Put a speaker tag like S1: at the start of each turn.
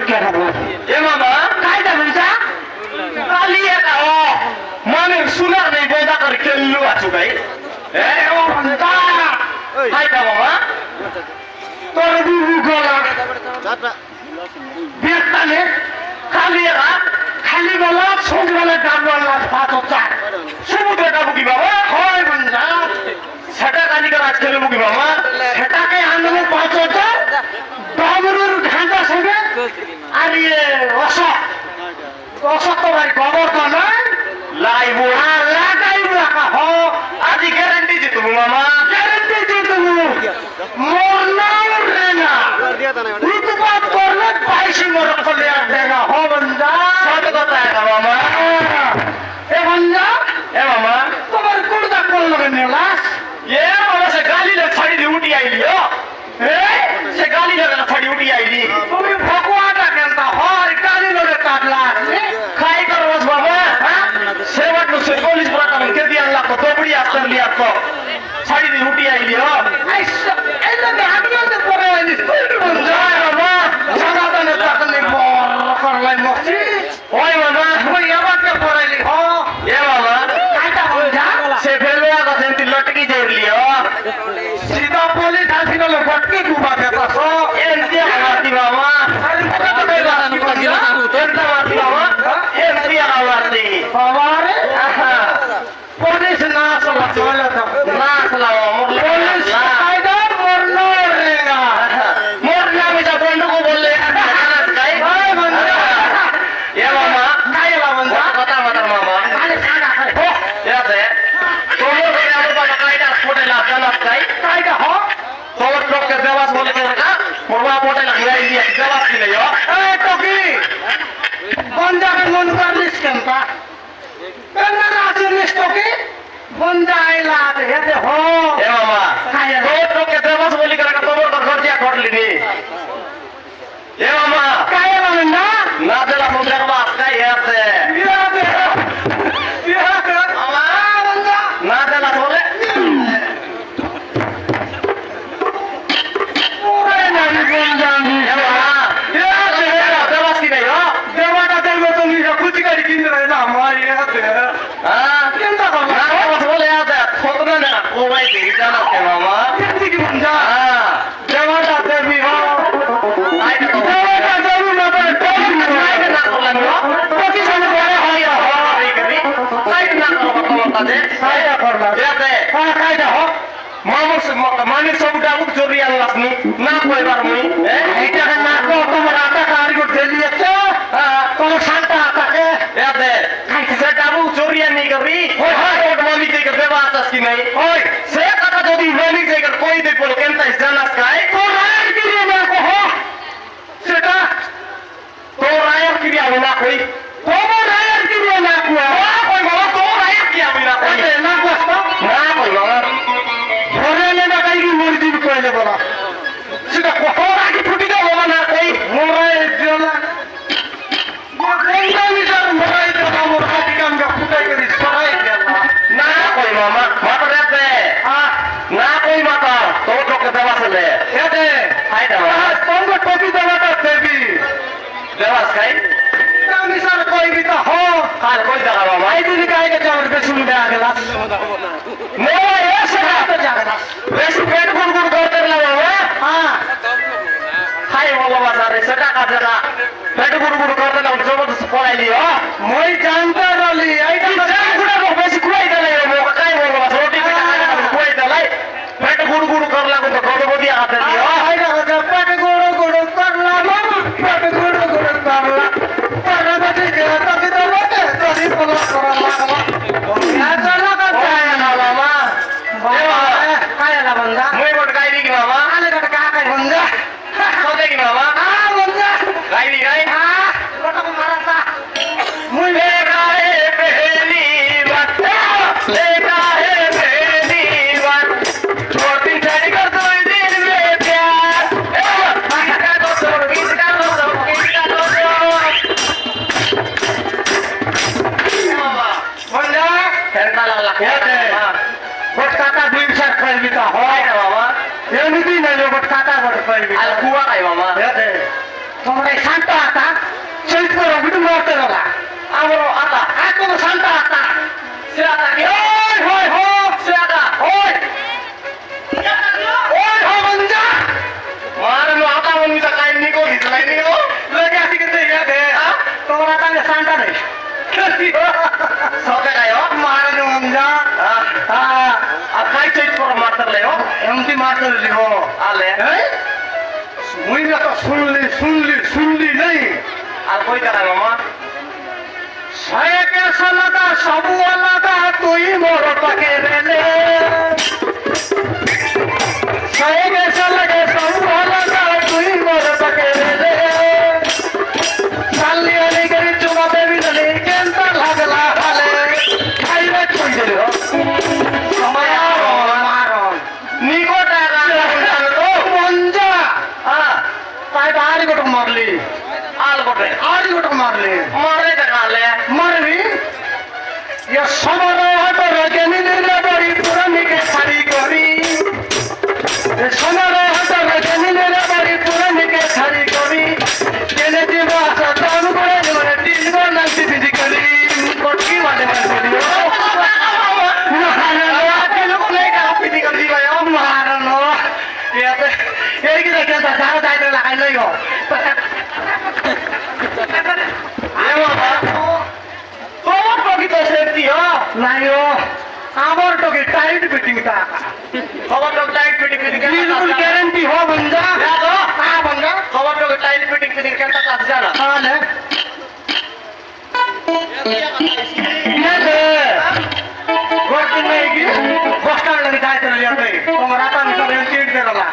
S1: क्या था
S2: ए मामा
S1: काय था तुमचा
S2: काली का हो माने सुना नहीं बोला कर केल्लू आचु गई ए ओ
S1: म्हणता
S2: हाय का मामा
S1: तर बिबी गोला बेताने
S2: खाली का
S1: खाली गोला सोजवाला डाबवाला पाचो चार
S2: समुद्र का बुकी बाबा
S1: होय म्हणता
S2: छटा काली का राज केल्लू बुकी मामा
S1: छटा के आंदोलन पाचो चार डाबरूर घाटा संगे अरे ये অসত ভাই খবর তো নাই
S2: लाइव
S1: আর লাগাই রাখা হ
S2: आज गारंटी जी तुम मामा
S1: গ্যারান্টি দি তুমি মোর নাম রেনা উৎপাত করলে পাইছি মোর করলে আর দেনা হ বন্ধা
S2: सच কথা है का मामा
S1: এ বন্ধা
S2: ए मामा
S1: তোমার কুড়দা করলো নেলাস
S2: ये मामा से गाली ले छड़ी दी उठी आई लियो
S1: এ
S2: से गाली ले छड़ी उठी आई ली
S1: তুমি ভগবানটা কেনতা হর কালি লড়ে কাটলা
S2: खाई कर बस बाबा सेवट नु से पुलिस बड़ा काम के दिया अल्लाह को तो बड़ी आस्तर लिया तो छड़ी दी उठी आई लियो
S1: আইসা এলা আমিও তো পরে আইনি তুই বন্ধা
S2: मामा
S1: সমাধানে তাকলে বড় করলাই মসি
S2: ओए मामा
S1: ওই আমাকে পড়াইলি হ
S2: ए मामा
S1: কাইটা বন্ধা
S2: से फेलुआ का सेंटी लटकी जोड़ लियो
S1: सीधा पुलिस আসিল ফটকে ঘুমা দেতাছ
S2: एंती आवाती मामा
S1: আরে
S2: तो बेला एंता मारती मामा एंती आवाती
S1: বাবারে পুলিশ না চলা চলে তো
S2: ना सलाम
S1: পুলিশ কায়দা মরনো রেগা
S2: मोर नाम इधर बंदू को बोल ले
S1: ভাই বন্ধা
S2: ये मामा
S1: কাইলা বন্ধা
S2: कथा मत मामा
S1: আরে সাদা
S2: हो याते तोमर को आबो बाबा कायदा फोटे ला जाना काई
S1: কাইদা হ
S2: तोमर लोग के देवास बोले के का मोरवा फोटे ला गिराई दिया देवास के लियो
S1: এই টকি বন্দাকে মন করলিস কেনতা কেন রাজনিস টকি বন্দা আইলা হেতে হ
S2: ए मामा
S1: कायला
S2: तोमर लोग के देवास बोले के का तोमर का घर दिया खोट ली ए मामा
S1: কায়লা না
S2: ना देला मुझे का बात का याते
S1: বিরাতে বিরাতে
S2: मामा
S1: বন্দা
S2: ना देला बोले
S1: ওরে নানি বন্দা
S2: ए मामा
S1: বিরাতে
S2: देवास की नहीं हो
S1: দেবাটা দেখলো তুমি কুচি গাড়ি কিনতে না আমার ইয়াতে
S2: हां
S1: কেনতা করলা
S2: ना देवास बोले याते खोटने ना कोई नहीं जाना के मामा
S1: কেনতি কি বন্দা
S2: हां
S1: দেবাটা দেবি হ
S2: आई तो
S1: দেবাটা দেবি না তো
S2: आई ना बोला नो
S1: টকি সব বড় হয়
S2: हो रे कभी आई ना को बता दे
S1: কায়দা করলা
S2: याते
S1: কায়দা হ
S2: मानिक सब डाबुक चोरी आल्लास नु ना कोई बार मुई
S1: এইটা না কো তোমার আটা কারি করে দিয়েছে কোন শান্তা আটাকে
S2: याते से डाबुक चोरी नहीं करी ओए हां कोट मालिक के देवा आसास की नहीं ओए से कथा जदी मालिक के कोई दे बोल केनता जानास काय
S1: তো রায় দিয়ে না কো হ সেটা
S2: तो रायर की भी ना कोई
S1: তোমার রায়ের দিয়ে না কো
S2: कोई बोला तो रायर की भी ना कोई
S1: আরে না কষ্ট
S2: ना कोई बोला
S1: ধরে না কাই কি মুরদি কইলে বলা সেটা কত আগে ফুটি দাও বাবা না কই মোরাই জলা কোনটা নিজার মোরাই তো আমার কাটি কাম গা ফুটাই করি সরাই গেলা
S2: ना कोई मामा मत रहते ना कोई माता तो के देवा से ले
S1: এতে
S2: हाय देवा
S1: তোমরা টপি দেওয়াটা দেবি
S2: देवास काय
S1: আমি স্যার কইবি তো হ
S2: हाल कोई जगह मामा
S1: আই দিদি কাইকে চামড় বেশি মুদে আগলা
S2: नो ऐसे ना
S1: তো জাগলা
S2: वैसे पेट गुड़ करते रहा मामा
S1: হ্যাঁ
S2: हाय बोला बस अरे सटा का जगह पेट गुड़ करते ना जबरदस्त पढ़ाई लियो
S1: মই জানতে রলি এইটা
S2: जान गुड़ा को बेसी कुआई दले मो काय बोला बस रोटी पे कुआई दले पेट गुड़ कर लागो तो गदो दिया आते लियो
S1: এইটা কথা পেট গোড় গোড় করলা মামা পেট গোড় গোড় করলা করলা বাকি কে তাকে তো বটে তোরি বলা করা লাগলা ইয়া চলা কা
S2: काय ना मामा
S1: বাবা কায়লা বন্ধা
S2: मैं बोट काय दी की मामा
S1: আলে কটা কা কাই বন্ধা
S2: सोते की मामा
S1: আ বন্ধা
S2: काय दी काय
S1: আ কটা মারাতা মুই
S2: लेका है पहली बात लेका है पहली बात छोटी छड़ी कर दो दिल में प्यार का दो किसका दो
S1: বন্ধা
S2: खेलता लगा
S1: याते বট কাটা দুই সার কইবি তো হয়
S2: हाय ना मामा
S1: এমনি না বট কাটা বট কইবি
S2: al kuwa kay mama
S1: ইয়াতে তোমরা শান্ত আতা চৈত করো বিটু মরতে গলা
S2: আমার আতা
S1: এখন শান্ত আতা
S2: সে আতা কি
S1: ওই হই হো
S2: সে আতা
S1: ওই ওই হো বন্ধা
S2: মার নো আতা মনি তা কাই নিকো হিতলাই নিকো
S1: লেগে আসি কিন্তু ইয়া দে তোমরা তাহলে শান্ত নেই
S2: সকে গায়ো
S1: মারে বন্ধা
S2: আর কাই চৈত পর মারতে লেও
S1: এমতি মারতে দিব
S2: আলে
S1: মুই না তো শুনলি নেই
S2: আর কই কাটা মামা
S1: সয়কে সলাদা সবু আলাদা তুই মোর পাকে রেলে সয়কে সলাদা সবু আলাদা তুই মোর পাকে রেলে চালি আলি গরি চুমা দেবি নে কেনটা লাগলা হালে খাইবে কই দিল সময় মারন
S2: নিকো টাকা
S1: ও মঞ্জা তাই বাড়ি গোট মারলি
S2: আল গোটে
S1: আড়ি গোট মারলি
S2: মারে টাকা আলে
S1: মারবি ये समरो हट रजनी ने बड़ी पुरानी के खड़ी करी ये समरो हट रजनी ने बड़ी पुरानी के खड़ी करी केने जीवा सतान करे ने तीन गो नंदी बिजी करी कोटकी वाले मन वीडियो मारनो ये की देखे तो सारा दाइट लगाई नहीं हो
S2: এ বাবা তোমার প্রকৃত সেফটি হ
S1: नहीं हो आमर तो की टाइट फिटिंग था
S2: খবর তো টাইট ফিটিং ফিটিং
S1: बिल्कुल गारंटी हो बंदा
S2: দেখো
S1: हाँ बंदा
S2: খবর তো টাইট ফিটিং ফিটিং কেনটা কাজ জানা
S1: हाँ ले ये ले वर्किंग में की बस स्टैंड लगी जाए तो ले आते तुम्हारा काम सब एंटीट दे रहा